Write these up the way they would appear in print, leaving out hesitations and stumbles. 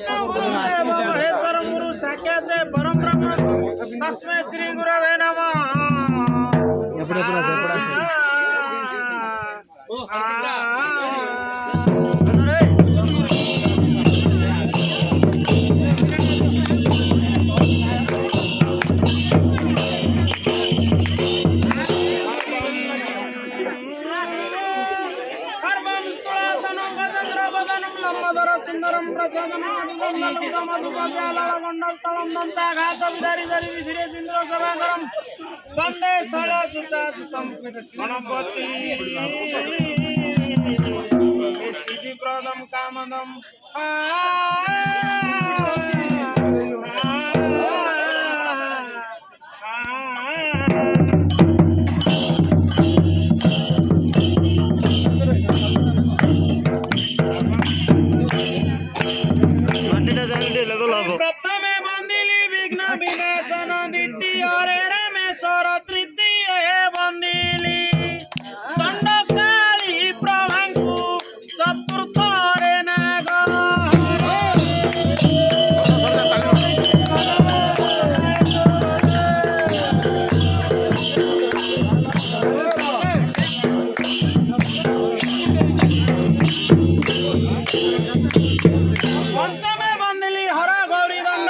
महेश्वर गुरु साक्षात परम ब्रह्म तस्मै श्री गुरवे सुंदरम प्रसादम वंदे गणपति सिद्धिप्रदम कामदम प्रथमे बंदिली विघ्न विनाशन द्वितीय रे रामेश्वर तृतीय हे बंदिली दंडकाली प्रभांकु चतुर्थ रे नागर पंचमे बंदिली हरा गौरी दंड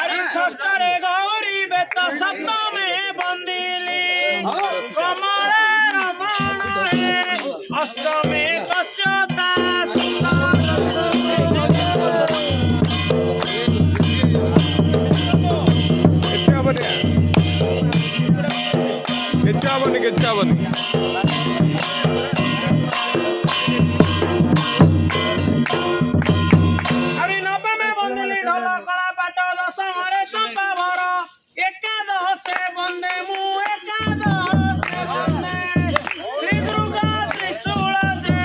अरे षष्ठ रे गौरी बेत सप्तमे बंदिली कमरे रमण हे अष्टमे कश्यता अरे नवमे बंदिली ढोल कला पाट दशमरे चंपा भर एकादशे बंदे मु एकादशे बंदे श्री दुर्गा त्रिशूल जे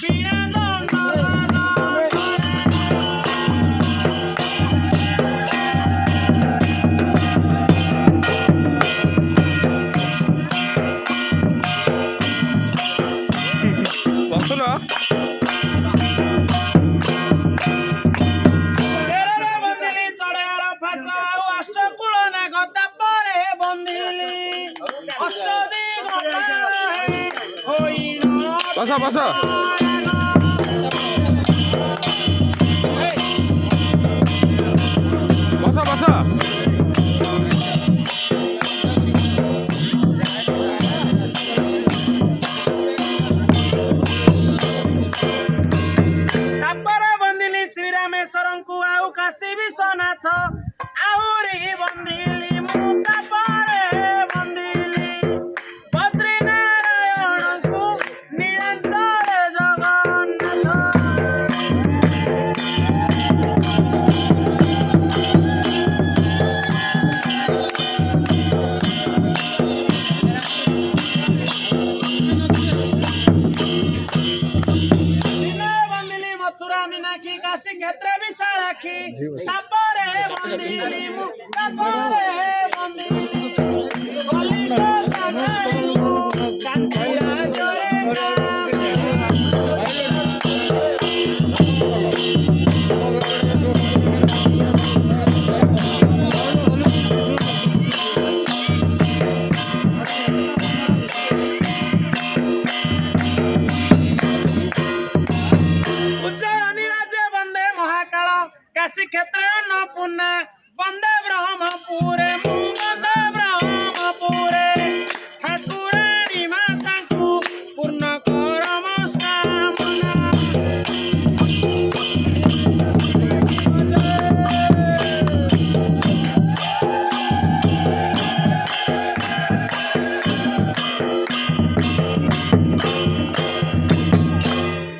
वीणा दंड बसा बसा बसा बसा तापरे बंदिली श्री रामेश्वरं को आउ काशी विश्वनाथ आउरी बंदिली मु तापरे बंदिली बद्री नारायण को नीलांचल जगन्नाथ बंदिली मथुरा मीनाक्षी काशी क्षेत्र विशालाक्षी तापरे बंदिली मु तापरे बंदिली कलिकता गाइलु कांतिरा जय राम उज्जयिनी राज्य वंदे महाकाल काशी क्षेत्र अन्नपूर्णा वंदे ब्रह्मपुरे मु वंदे ब्रह्मपुरे ठाकुराणी माता को पूर्ण कर मनस्कामना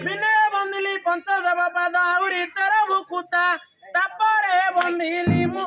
विनय बंदिली पंचदेव पाद आउरी तेरा भुकुता तापरे बंदिली मु